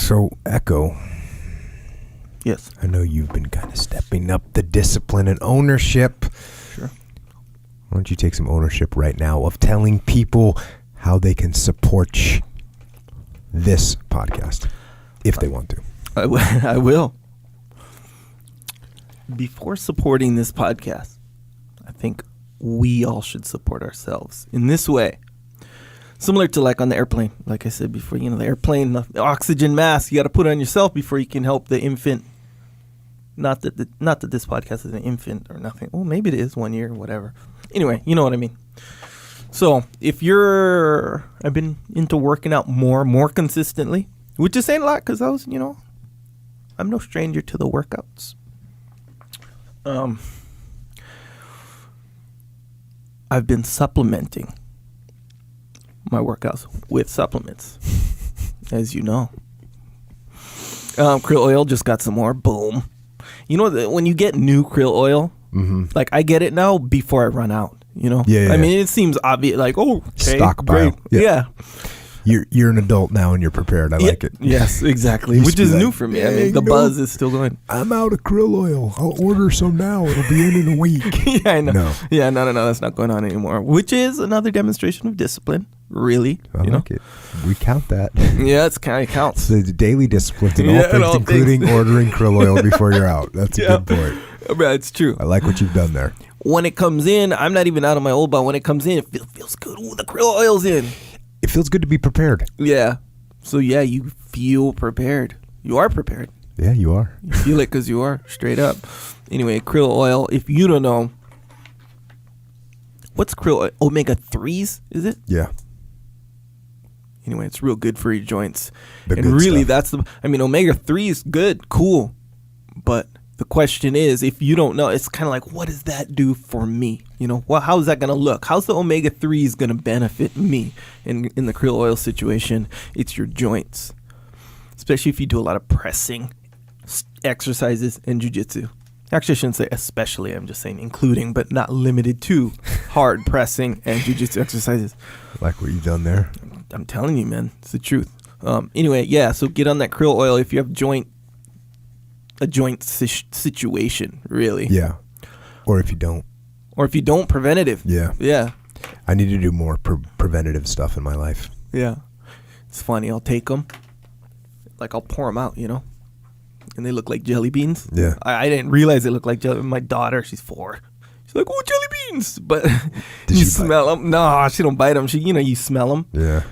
So, Echo. Yes. I know you've been kind of stepping up the discipline and ownership. Sure. Why don't you take some ownership right now of telling people how they can support this podcast, if they want to. I will. Before supporting this podcast, I think we all should support ourselves in this way. Similar to like on the airplane, like I said before, the airplane, the oxygen mask, you got to put on yourself before you can help the infant. Not that this podcast is an infant or nothing. Well, maybe it is 1 year, whatever. Anyway, you know what I mean. So I've been into working out more consistently, which is saying a lot because I'm no stranger to the workouts. I've been supplementing my workouts with supplements, as you know. Krill oil, just got some more. Boom. You know, when you get new krill oil, like I get it now before I run out. Yeah. I mean, it seems obvious. Like, okay, stockpile. Great. Yeah. You're an adult now and you're prepared. I like it. Yes, exactly. Which is new for me. I mean, the buzz is still going. I'm out of krill oil. I'll order some now. It'll be in a week. Yeah, I know. No. Yeah, no. That's not going on anymore. Which is another demonstration of discipline. Really, I like it. We count that. Yeah, it counts. The daily disciplines and all things, including ordering krill oil before you're out. That's a good point. Yeah, it's true. I like what you've done there. When it comes in, I'm not even out of my old bond. When it comes in, it feels good. Ooh, the krill oil's in. It feels good to be prepared. Yeah. So, yeah, you feel prepared. You are prepared. Yeah, you are. You feel it because you are, straight up. Anyway, krill oil, if you don't know, what's krill oil? Omega-3s, is it? Yeah. Anyway, it's real good for your joints. The and good really, stuff. omega-3 is good, cool. But the question is, if you don't know, it's kind of like, what does that do for me? How's that going to look? How's the omega-3s going to benefit me in the krill oil situation? It's your joints, especially if you do a lot of pressing exercises and jiu-jitsu. Actually, I shouldn't say especially. I'm just saying including, but not limited to hard pressing and jiu-jitsu exercises. Like what you've done there. I'm telling you, man. It's the truth. Anyway, yeah, so get on that krill oil if you have a joint situation, really. Yeah. Or if you don't. Preventative. Yeah. Yeah. I need to do more preventative stuff in my life. Yeah. It's funny. I'll take them. Like, I'll pour them out, and they look like jelly beans. Yeah. I didn't realize they looked like jelly. My daughter, she's 4. She's like, oh, jelly beans. But you smell them. No, she don't bite them. You smell them. Yeah.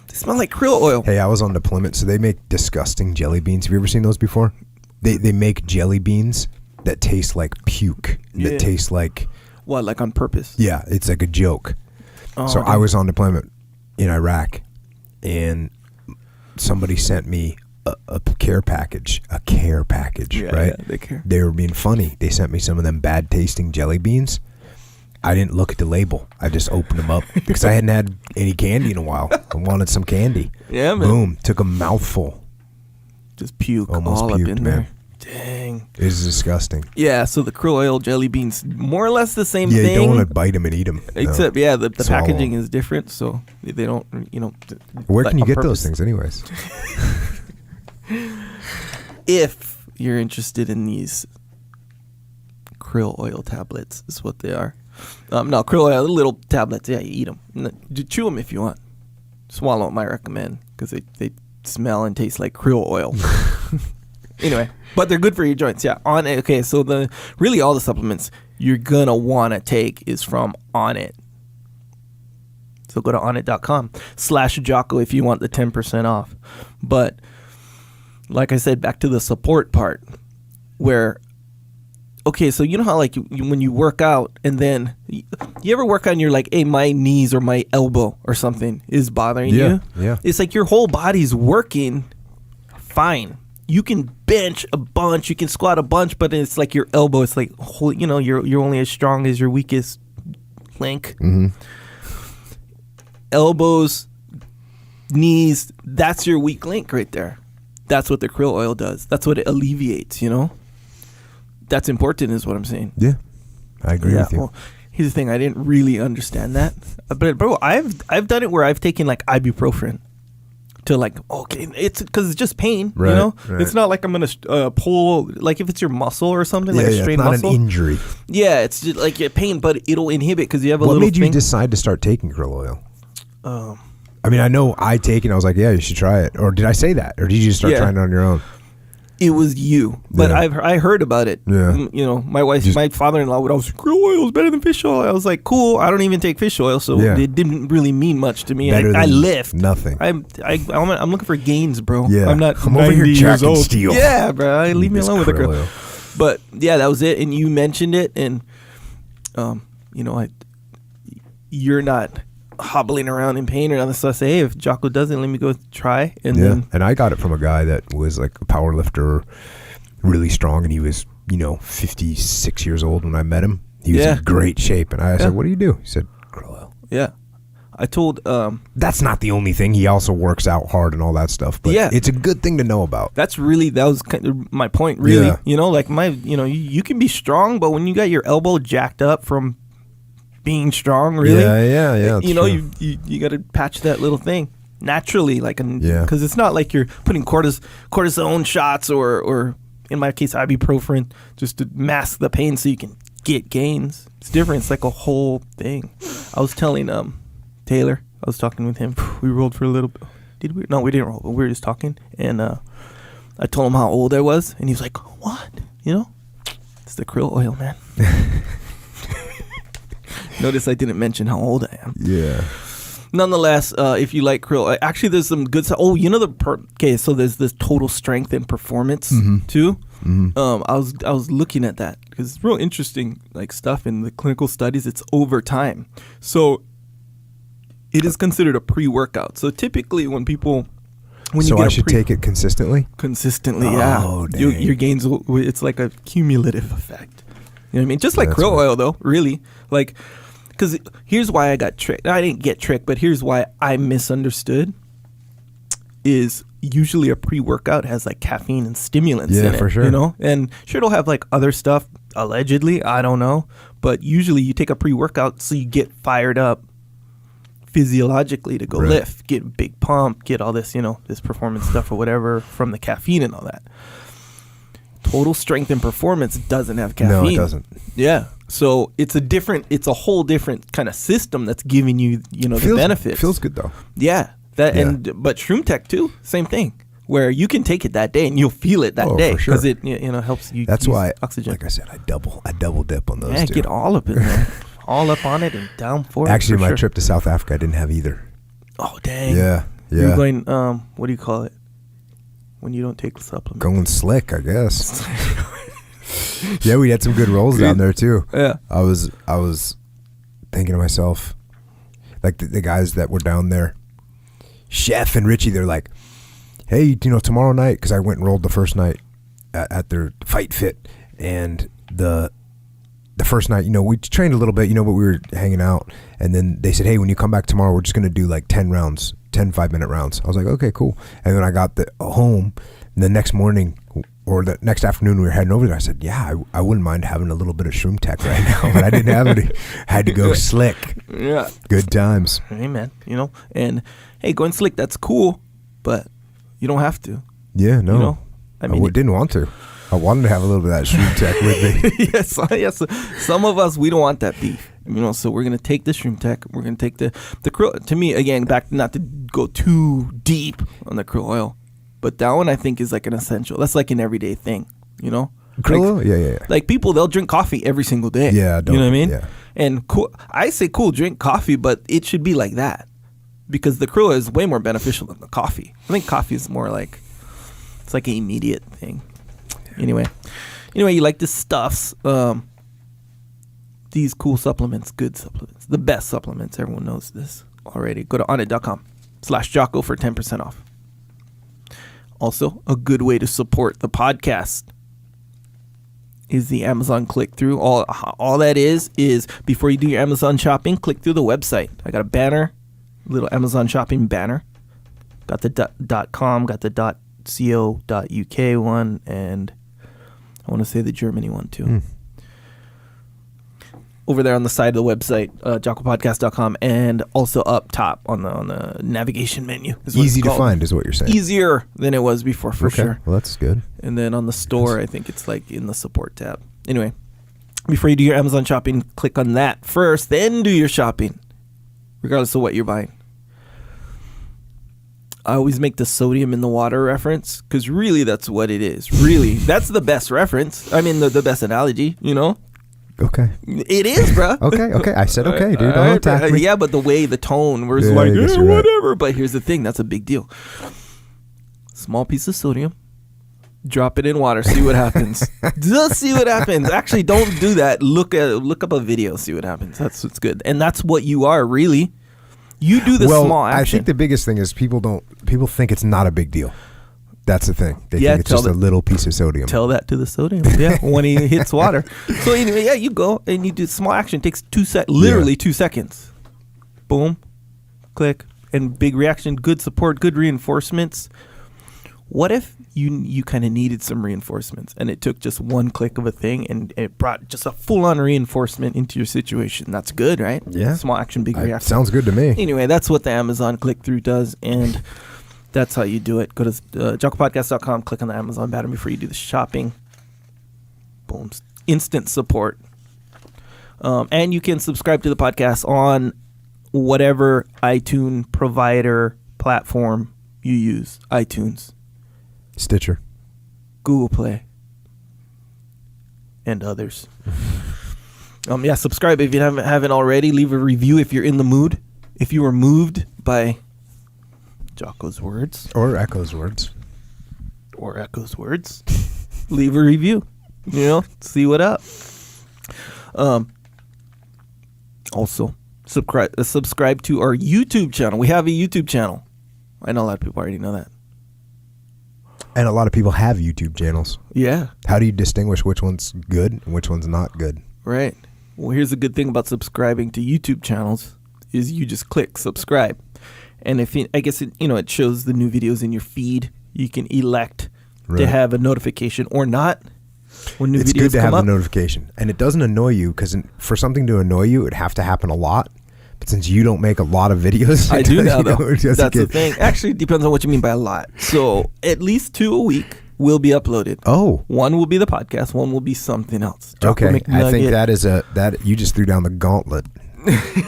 They smell like krill oil. Hey, I was on deployment, so they make disgusting jelly beans. Have you ever seen those before? They make jelly beans that taste like puke. Yeah. That taste like... What, like on purpose? Yeah, it's like a joke. Oh, so I was on deployment in Iraq, and somebody sent me a care package, right? Yeah, they care. They were being funny. They sent me some of them bad tasting jelly beans. I didn't look at the label. I just opened them up because I hadn't had any candy in a while. I wanted some candy. Yeah, man. Boom. Took a mouthful. Just puke Almost all puked, up in man. there. Dang. It was disgusting. Yeah, so the krill oil jelly beans, more or less the same thing. Yeah, you don't want to bite them and eat them. Except, the packaging is different, so they don't, Where like can you get purpose. those things anyways? If you're interested in these krill oil tablets, is what they are. No, krill oil, little tablets. Yeah, you eat them. Chew them if you want. Swallow them, I recommend, because they smell and taste like krill oil. Anyway, but they're good for your joints. Yeah, okay. So all the supplements you're gonna want to take is from Onnit. So go to onnit.com/Jocko if you want the 10% off. But like I said, back to the support part, where okay, so you know how like when you work out and then you ever work on your like, hey, my knees or my elbow or something is bothering you? Yeah. It's like your whole body's working fine. You can bench a bunch, you can squat a bunch, but it's like your elbow. It's like, you're only as strong as your weakest link. Mm-hmm. Elbows, knees, that's your weak link right there. That's what the krill oil does. That's what it alleviates, That's important is what I'm saying. Yeah, I agree with you. Well, here's the thing. I didn't really understand that. But, bro, I've done it where I've taken, like, ibuprofen to like, okay, it's because it's just pain, Right, you know? right. It's not like I'm going to pull, like if it's your muscle or something, like a it's strained not muscle. an injury. Yeah, it's just like a pain, but it'll inhibit because you have a What little made you thing. decide to start taking krill oil? I mean, I know I take it. I was like, yeah, you should try it. Or did I say that? Or did you just start Yeah. trying it on your own? It was you, but Yeah. I heard about it. Yeah. You know, my father-in-law would always say, krill oil is better than fish oil. I was like, cool. I don't even take fish oil, so Yeah. it didn't really mean much to me. Better I than lift. nothing. I'm looking for gains, bro. Yeah. I'm not. I'm over here 90 years jacking old. steel. Yeah, bro. Leave me This alone with the krill krill. oil. But yeah, that was it. And you mentioned it, and you know, you're not hobbling around in pain or nothing. So I say, hey, if Jocko doesn't, let me go try. And Yeah. then And I got it from a guy that was like a power lifter, really strong, and he was, 56 years old when I met him. He was Yeah. in great shape. And I said, what do you do? He said, krill oil. yeah, I told. That's not the only thing. He also works out hard and all that stuff. But Yeah. it's a good thing to know about. That was kind of my point, really. Yeah. You know, like you can be strong, but when you got your elbow jacked up from being strong, really, Yeah. you know, you got to patch that little thing naturally, like, Yeah. because it's not like you're putting cortisone shots or in my case ibuprofen just to mask the pain so you can get gains. It's different. It's like a whole thing. I was telling Taylor, I was talking with him. We rolled for a little bit. Did we? No, we didn't roll, but we were just talking. And I told him how old I was, and he was like, what? You know? It's the krill oil, man. Notice I didn't mention how old I am. Yeah. Nonetheless, if you like krill, actually there's some good stuff. Oh, you know okay, so there's this total strength and performance too. Mm-hmm. I was looking at that because it's real interesting, like stuff in the clinical studies. It's over time, so it is considered a pre-workout. So typically, when you So get I a should take it consistently? consistently, Oh, yeah, dang. your gains. It's like a cumulative effect. You know what I mean? Just like That's krill right. oil, though, really. Like, because here's why I got tricked. I didn't get tricked, but here's why I misunderstood. Is usually a pre-workout has like caffeine and stimulants Yeah, in it, for sure. you know? And sure, it'll have like other stuff, allegedly, I don't know. But usually you take a pre-workout so you get fired up physiologically to go Right. lift, get a big pump, get all this, this performance stuff or whatever from the caffeine and all that. Total strength and performance doesn't have caffeine. No, it doesn't. Yeah. So it's a whole different kind of system that's giving you, the benefits. Feels good though. Yeah. Yeah. But Shroom Tech too, same thing. Where you can take it that day and you'll feel it that day for sure. because it helps you. That's use why, oxygen. like I said, I double dip on those Yeah, two. get all up in there, all up on it and down for it. Actually, for my sure. trip to South Africa, I didn't have either. Oh dang. Yeah. You're going. What do you call it? When you don't take supplements. Going slick, I guess. Yeah, we had some good rolls down there too. Yeah. I was thinking to myself, like the guys that were down there, Chef and Richie, they're like, hey, tomorrow night, because I went and rolled the first night at their Fight Fit, and the first night, we trained a little bit, but we were hanging out, and then they said, hey, when you come back tomorrow, we're just going to do like 10 rounds, 10 5-minute rounds. I was like, okay, cool. And then I got home, and the next morning or the next afternoon we were heading over there, I said, yeah, I wouldn't mind having a little bit of Shroom Tech right now, but I didn't have any. I had to go slick. Yeah. Good times. Hey man, and hey, going slick, that's cool, but you don't have to. Yeah, no. I mean, didn't want to. I wanted to have a little bit of that Shroom Tech with me. yes. Some of us, we don't want that beef, so we're going to take the Shroom Tech. We're going to take the krill. To me, again, back not to go too deep on the krill oil, but that one I think is like an essential. That's like an everyday thing, Krill oil? Yeah. Like people, they'll drink coffee every single day. Yeah, you know what I mean? Yeah. And cool, I say cool, drink coffee, but it should be like that because the krill is way more beneficial than the coffee. I think coffee is more like, it's like an immediate thing. Anyway, you like the stuffs. These cool supplements, good supplements, the best supplements. Everyone knows this already. Go to onnit.com/Jocko for 10% off. Also, a good way to support the podcast is the Amazon click-through. All that is before you do your Amazon shopping, click through the website. I got a banner, little Amazon shopping banner. Got the .com, got the .co.uk one, and I want to say the Germany one too. over there on the side of the website, jockopodcast.com, and also up top on the navigation menu. Easy to find is what you're saying. Easier than it was before, for sure. Well, that's good. And then on the store, I think it's like in the support tab. Anyway, before you do your Amazon shopping, click on that first, then do your shopping, regardless of what you're buying. I always make the sodium in the water reference because really that's what it is. Really, that's the best reference. I mean, the best analogy, you know? Okay. It is, bro. Okay. I said okay, dude. Don't attack me. Yeah, but the way, the tone, where it's Yeah, like, I guess eh, you're right. whatever. But here's the thing. That's a big deal. Small piece of sodium. Drop it in water. See what happens. Just see what happens. Actually, don't do that. Look up a video. See what happens. That's what's good. And that's what you are, really. You do the small action. I think the biggest thing is people think it's not a big deal. That's the thing. They think it's just a little piece of sodium. Tell that to the sodium. Yeah, when he hits water. So anyway, yeah, you go and you do small action. It takes 2 seconds. Literally 2 seconds. Boom, click, and big reaction. Good support. Good reinforcements. What if you kind of needed some reinforcements and it took just one click of a thing and it brought just a full-on reinforcement into your situation? That's good, right? Yeah. Small action, big reaction. Sounds good to me. Anyway, that's what the Amazon click-through does, and that's how you do it. Go to jockopodcast.com, click on the Amazon banner before you do the shopping. Boom. Instant support. And you can subscribe to the podcast on whatever iTunes provider platform you use. iTunes, Stitcher, Google Play, and others. Yeah, subscribe if you haven't already. Leave a review if you're in the mood. If you were moved by Jocko's words. or Echo's words. Leave a review. You know, see what up. Also, subscribe to our YouTube channel. We have a YouTube channel. I know a lot of people already know that. And a lot of people have YouTube channels. Yeah. How do you distinguish which one's good and which one's not good? Right. Well, here's the good thing about subscribing to YouTube channels is you just click subscribe. And it shows the new videos in your feed. You can elect to have a notification or not when new videos come up. It's good to have the notification. And it doesn't annoy you because for something to annoy you, it'd have to happen a lot. But since you don't make a lot of videos, I do now, though. That's the thing. Actually, it depends on what you mean by a lot. So at least 2 a week will be uploaded. Oh. One will be the podcast. One will be something else. Okay. I think that you just threw down the gauntlet.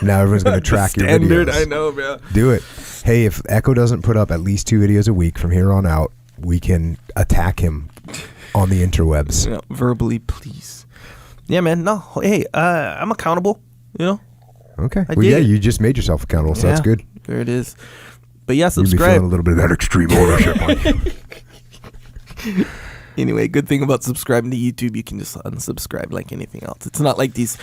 Now everyone's going to track your videos. I know, bro. Do it. Hey, if Echo doesn't put up at least 2 videos a week from here on out, we can attack him on the interwebs. Yeah, verbally, please. Yeah, man. No. Hey, I'm accountable, you know? Okay. You just made yourself accountable, so that's good. There it is. But yeah, You'll be subscribe. feeling a little bit of that extreme ownership on you. Anyway, good thing about subscribing to YouTube, you can just unsubscribe like anything else. It's not like these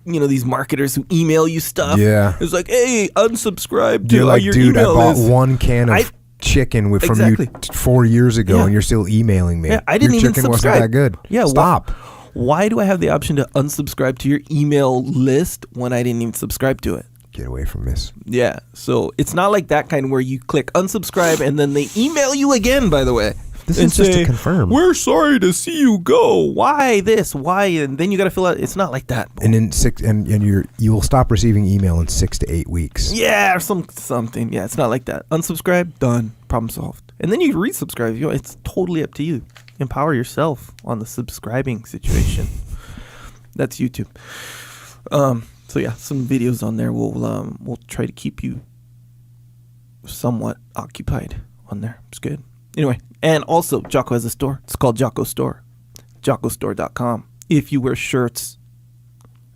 marketers who email you stuff. Yeah. It's like, hey, unsubscribe to You're like, your dude, I email bought list. 1 can of chicken from Exactly. you 4 years ago, and you're still emailing me. Yeah, I didn't your even chicken subscribe. wasn't that good. Yeah, Stop. Why do I have the option to unsubscribe to your email list when I didn't even subscribe to it? Get away from this. Yeah, so it's not like that kind where you click unsubscribe and then they email you again, by the way. This is just to confirm. We're sorry to see you go. Why this? Why? And then you got to fill out. It's not like that. And in you will stop receiving email in 6 to 8 weeks. Yeah, or something. Yeah, it's not like that. Unsubscribe, done, problem solved. And then you resubscribe. It's totally up to you. Empower yourself on the subscribing situation. That's YouTube. So yeah, some videos on there. We'll try to keep you somewhat occupied on there. It's good. Anyway, and also Jocko has a store. It's called Jocko Store. JockoStore.com. If you wear shirts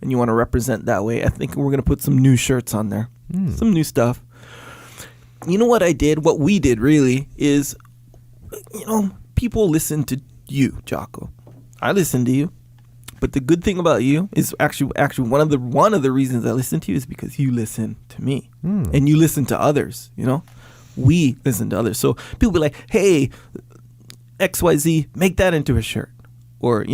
and you want to represent that way, I think we're going to put some new shirts on there. Some new stuff. You know what I did? What we did really is, people listen to you, Jocko. I listen to you. But the good thing about you is actually one of the reasons I listen to you is because you listen to me. And you listen to others, We listen to others. So people be like, hey, XYZ, make that into a shirt. Or,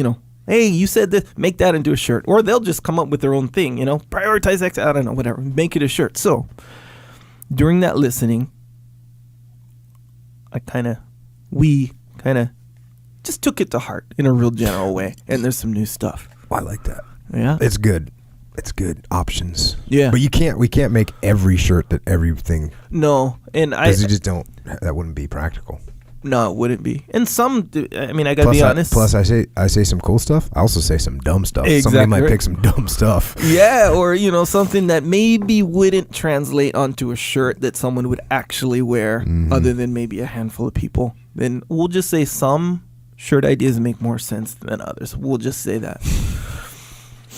hey, you said this, make that into a shirt. Or they'll just come up with their own thing, prioritize X, I don't know, whatever. Make it a shirt. So during that listening, we kind of just took it to heart in a real general way. And there's some new stuff. I like that. Yeah. It's good. It's good options. Yeah. But we can't make every shirt that everything. No, and Because you just don't. That wouldn't be practical. No, it wouldn't be. And some, I mean, I gotta be honest. Plus, I say some cool stuff. I also say some dumb stuff. Exactly Somebody might right. pick some dumb stuff. Yeah, or something that maybe wouldn't translate onto a shirt that someone would actually wear, other than maybe a handful of people. Then we'll just say some shirt ideas make more sense than others. We'll just say that.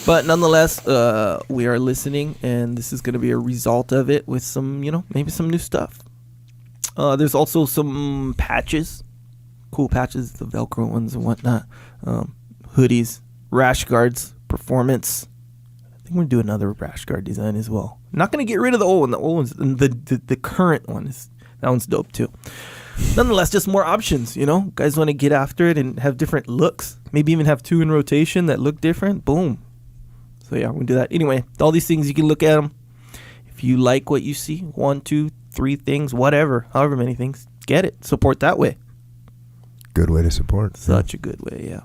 But nonetheless, we are listening, and this is going to be a result of it with some, maybe some new stuff. There's also some patches, cool patches, the Velcro ones and whatnot. Hoodies, rash guards, performance. I think we're going to do another rash guard design as well. I'm not going to get rid of the old one. The old one's, the current one, that one's dope too. Nonetheless, just more options, Guys want to get after it and have different looks. Maybe even have 2 in rotation that look different. Boom. So yeah, we're going to do that. Anyway, all these things, you can look at them. If you like what you see, 1, 2, 3 things, whatever, however many things, get it. Support that way. Good way to support. Such a good way, yeah.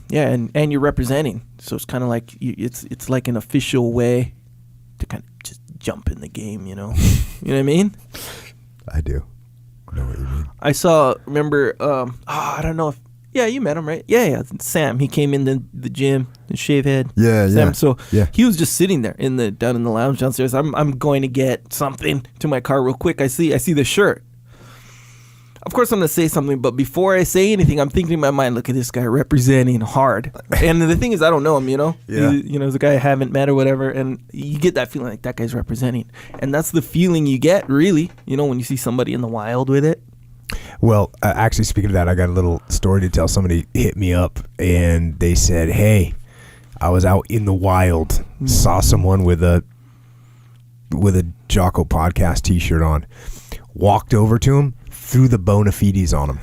Yeah, and you're representing, so it's kind of like it's like an official way to kind of just jump in the game, You know what I mean? I do. I know what you mean. I saw. Remember? I don't know if. Yeah, you met him, right? Yeah. Sam. He came in the gym, the shave head. Yeah, Sam. yeah. So yeah. he was just sitting there down in the lounge downstairs. I'm going to get something to my car real quick. I see the shirt. Of course, I'm gonna say something, but before I say anything, I'm thinking in my mind, look at this guy representing hard. And the thing is, I don't know him, Yeah. He's a guy I haven't met or whatever, and you get that feeling like that guy's representing, and that's the feeling you get, really, when you see somebody in the wild with it. Well, actually, speaking of that, I got a little story to tell. Somebody hit me up, and they said, hey, I was out in the wild, saw someone with a Jocko Podcast t-shirt on, walked over to him, threw the bona fides on him.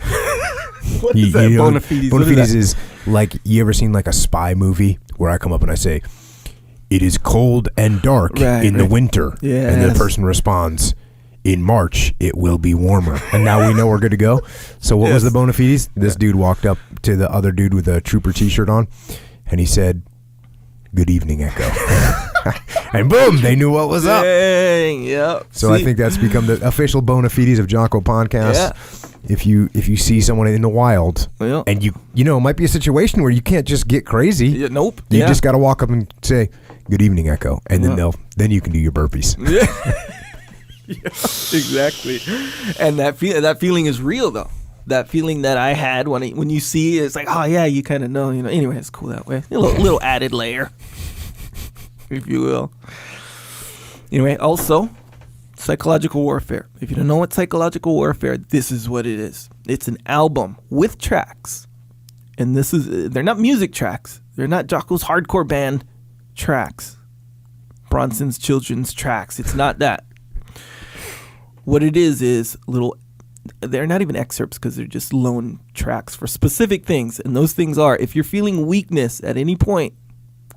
What is that, bona fides? Bona fides is like, you ever seen like a spy movie where I come up and I say, it is cold and dark in the winter. Yes. And the person responds, in March, it will be warmer. And now we know we're good to go. So what was the bona fides? This dude walked up to the other dude with a Trooper t-shirt on, and he said, good evening, Echo. And boom, they knew what was up. Dang, yep. So I think that's become the official bona fides of Jocko Podcast. Yeah. If you see someone in the wild, and you it might be a situation where you can't just get crazy. Yeah, nope. You just got to walk up and say, good evening, Echo. And then you can do your burpees. Yeah, exactly. And that feeling is real, though. That feeling that I had when you see it, it's like, oh yeah, you kind of know. Anyway, it's cool that way. A little added layer, if you will. Anyway, also, psychological warfare. If you don't know what psychological warfare, this is what it is. It's an album with tracks, and they're not music tracks. They're not Jocko's hardcore band tracks, Bronson's children's tracks. It's not that. What it is they're not even excerpts because they're just lone tracks for specific things. And those things are, if you're feeling weakness at any point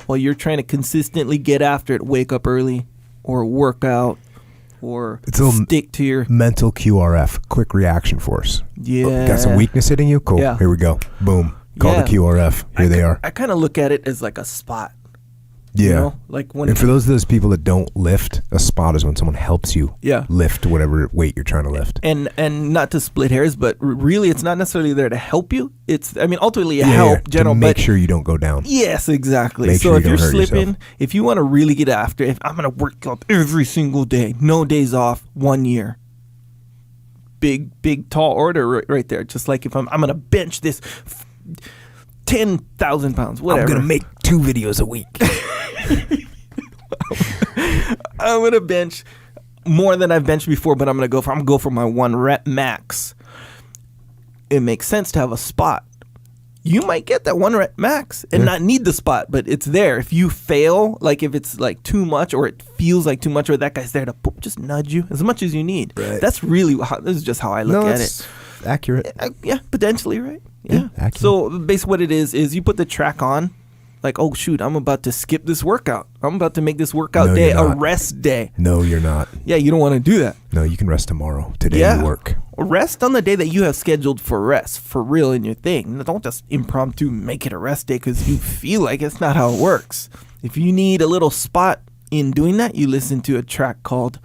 while you're trying to consistently get after it, wake up early or work out or stick to your mental QRF, quick reaction force. Yeah. Got some weakness hitting you? Cool. Yeah. Here we go. Boom. Call the QRF. Here they are. I kind of look at it as like a spot. Yeah. Like when. And for those people that don't lift, a spot is when someone helps you lift whatever weight you're trying to lift. And not to split hairs, but really it's not necessarily there to help you. It's, ultimately help, general. To make sure you don't go down. Yes, exactly. Make so sure if you you're don't hurt slipping, yourself. if you want to really get after it, if I'm going to work out every single day, no days off, 1 year. Big, tall order right there. Just like if I'm going to bench this 10,000 pounds, whatever. I'm going to make 2 videos a week. I'm gonna bench more than I've benched before, but I'm gonna go for my 1 rep max. It makes sense to have a spot. You might get that 1 rep max and not need the spot, but it's there. If you fail, like if it's like too much or it feels like too much, or that guy's there to just nudge you as much as you need. Right. That's really this is just how I look at it. Accurate. Yeah, potentially, right? Yeah. Accurate. So basically, what it is you put the track on. Like, oh, shoot, I'm about to skip this workout. I'm about to make this workout day a rest day. No, you're not. Yeah, you don't want to do that. No, you can rest tomorrow. Today you work. Rest on the day that you have scheduled for rest, for real in your thing. Don't just impromptu make it a rest day because you feel like it's not how it works. If you need a little spot in doing that, you listen to a track called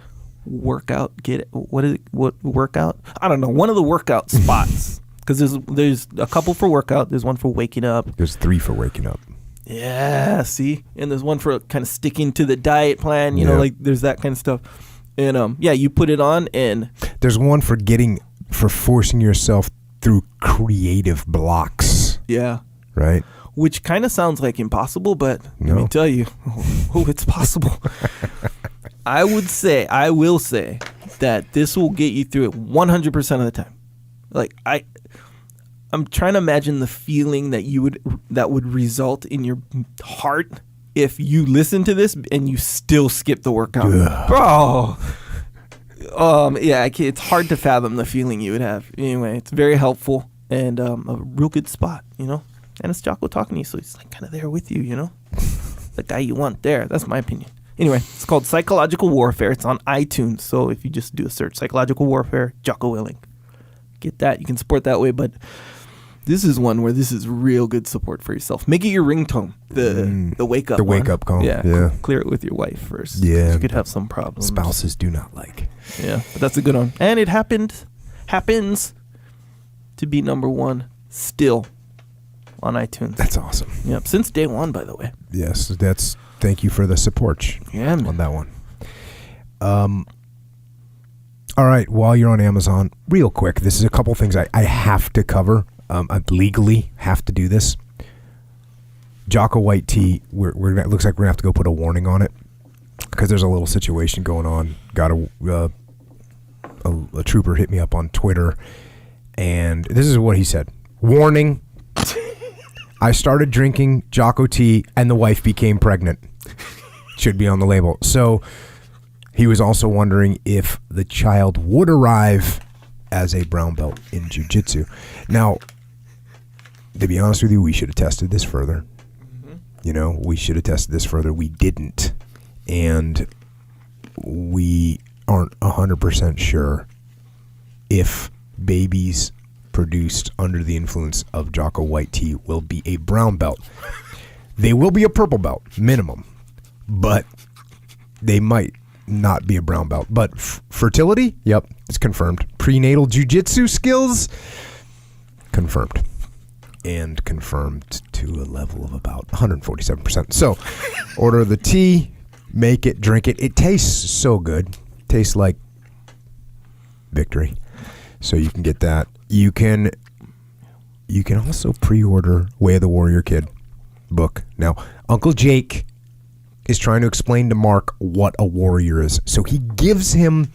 Workout. Get it? What is it? What workout? I don't know. One of the workout spots. Because there's a couple for workout. There's one for waking up. There's 3 for waking up. Yeah, see? And there's one for kind of sticking to the diet plan. You know, like there's that kind of stuff. And you put it on and... There's one for forcing yourself through creative blocks. Yeah. Right? Which kind of sounds like impossible, but let me tell you, it's possible. I will say that this will get you through it 100% of the time. Like I'm trying to imagine the feeling that would result in your heart if you listen to this and you still skip the workout. Bro. It's hard to fathom the feeling you would have. Anyway, it's very helpful and a real good spot, you know? And it's Jocko talking to you, so he's like kind of there with you, you know? The guy you want there. That's my opinion. Anyway, it's called Psychological Warfare. It's on iTunes. So if you just do a search, Psychological Warfare, Jocko Willink. Get that. You can support that way, but this is one where this is real good support for yourself. Make it your ringtone. The wake up. The wake up call. Yeah. Clear it with your wife first. Yeah. You could have some problems. Spouses do not like. Yeah, but that's a good one. And it happens to be number 1 still on iTunes. That's awesome. Yep. Since day 1, by the way. Yes. Thank you for the support. Yeah, man. On that one. All right, while you're on Amazon, real quick, this is a couple things I have to cover. I legally have to do this. Jocko white tea, it looks like we're going to have to go put a warning on it because there's a little situation going on. Got a trooper hit me up on Twitter, and this is what he said. Warning, I started drinking Jocko tea, and the wife became pregnant. Should be on the label. So... He was also wondering if the child would arrive as a brown belt in jiu-jitsu. Now, to be honest with you, we should have tested this further. Mm-hmm. You know, we should have tested this further. We didn't. And we aren't 100% sure if babies produced under the influence of Jocko white tea will be a brown belt. They will be a purple belt, minimum. But they might not be a brown belt, but fertility, yep, it's confirmed. Prenatal jiu-jitsu skills, confirmed. And confirmed to a level of about 147%. So, order the tea, make it, drink it. It tastes so good. Tastes like victory. So you can get that. You can also pre-order Way of the Warrior Kid book. Now, Uncle Jake is trying to explain to Mark what a warrior is. So he gives him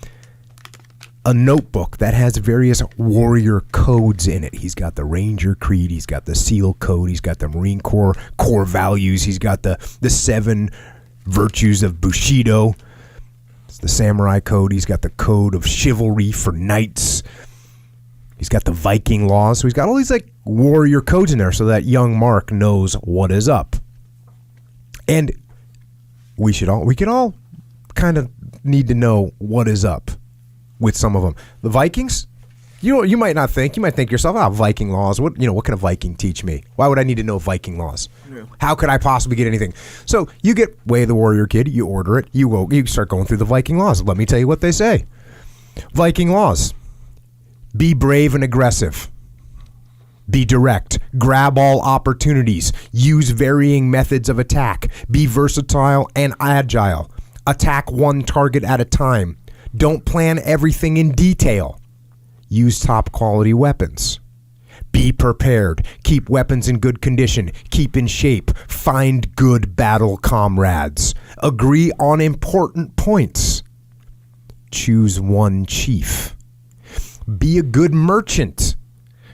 a notebook that has various warrior codes in it. He's got the Ranger Creed, he's got the SEAL Code, he's got the Marine Corps core values, he's got the 7 virtues of Bushido, it's the Samurai Code, he's got the Code of Chivalry for knights, he's got the Viking laws. So he's got all these like warrior codes in there so that young Mark knows what is up. And we can all kind of need to know what is up with some of them. The Vikings, you might not think. You might think yourself, Viking laws. What can a Viking teach me? Why would I need to know Viking laws? Yeah. How could I possibly get anything? So you get Way of the Warrior Kid. You order it. You start going through the Viking laws. Let me tell you what they say. Viking laws: be brave and aggressive. Be direct. Grab all opportunities. Use varying methods of attack. Be versatile and agile. Attack one target at a time. Don't plan everything in detail. Use top quality weapons. Be prepared. Keep weapons in good condition. Keep in shape. Find good battle comrades. Agree on important points. Choose one chief. Be a good merchant.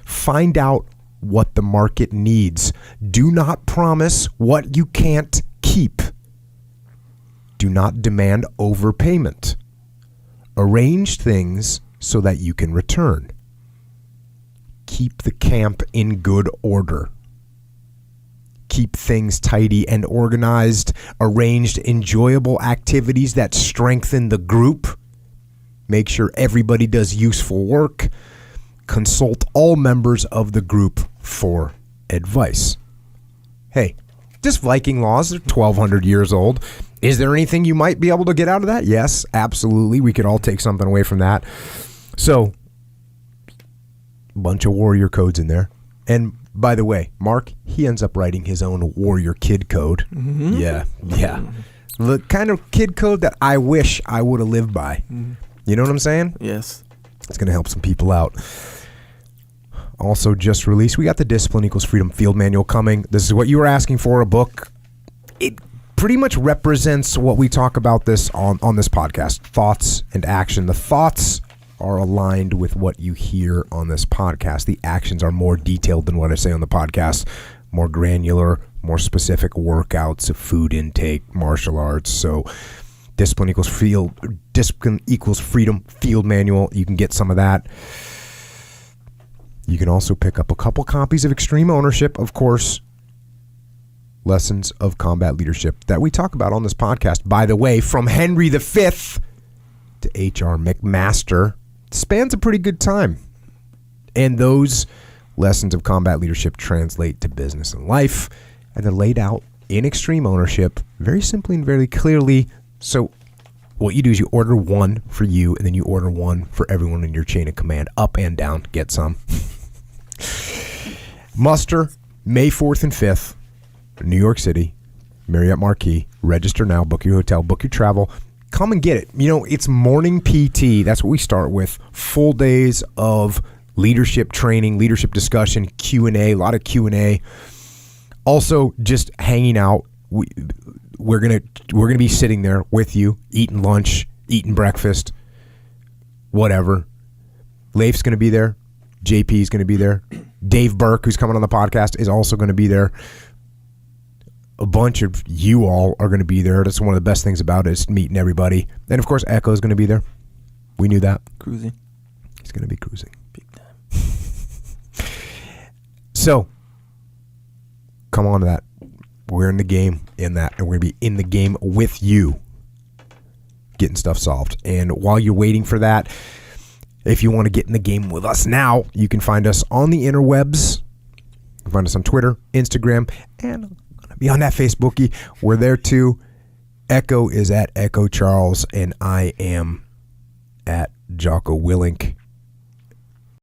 Find out what the market needs. Do not promise what you can't keep. Do not demand overpayment. Arrange things so that you can return. Keep the camp in good order. Keep things tidy and organized. Arrange enjoyable activities that strengthen the group. Make sure everybody does useful work. Consult all members of the group for advice. Hey, just Viking laws. They're 1,200 years old. Is there anything you might be able to get out of that? Yes, absolutely. We could all take something away from that. So, bunch of warrior codes in there. And by the way, Mark, he ends up writing his own warrior kid code. Mm-hmm. Yeah. The kind of kid code that I wish I would have lived by. Mm-hmm. You know what I'm saying? Yes. It's going to help some people out. Also just released, we got the Discipline Equals Freedom Field Manual coming. This is what you were asking for, a book. It pretty much represents what we talk about this on this podcast. Thoughts and action. The thoughts are aligned with what you hear on this podcast. The actions are more detailed than what I say on the podcast. More granular, more specific workouts, food intake, martial arts. So Discipline Equals Freedom Field Manual. You can get some of that. You can also pick up a couple copies of Extreme Ownership, of course. Lessons of Combat Leadership that we talk about on this podcast. By the way, from Henry V to H.R. McMaster, spans a pretty good time. And those lessons of combat leadership translate to business and life, and they're laid out in Extreme Ownership very simply and very clearly. So what you do is you order one for you, and then you order one for everyone in your chain of command, up and down. Get some. Muster May 4th and 5th, New York City, Marriott Marquis. Register now, book your hotel, book your travel. Come and get it. You know, it's morning PT. That's what we start with. Full days of leadership training, leadership discussion, Q&A, a lot of Q&A. Also, just hanging out. We're gonna be sitting there with you, eating lunch, eating breakfast, whatever. Leif's gonna be there. JP's gonna be there. Dave Burke, who's coming on the podcast, is also gonna be there. A bunch of you all are going to be there. That's one of the best things about it, is meeting everybody. And of course, Echo's going to be there. We knew that. Cruising. He's going to be cruising. Big time. So, come on to that. We're in the game in that, and we're going to be in the game with you, getting stuff solved. And while you're waiting for that, if you want to get in the game with us now, you can find us on the interwebs. You can find us on Twitter, Instagram, and be on that Facebookie. We're there too. Echo is at Echo Charles, and I am at Jocko Willink.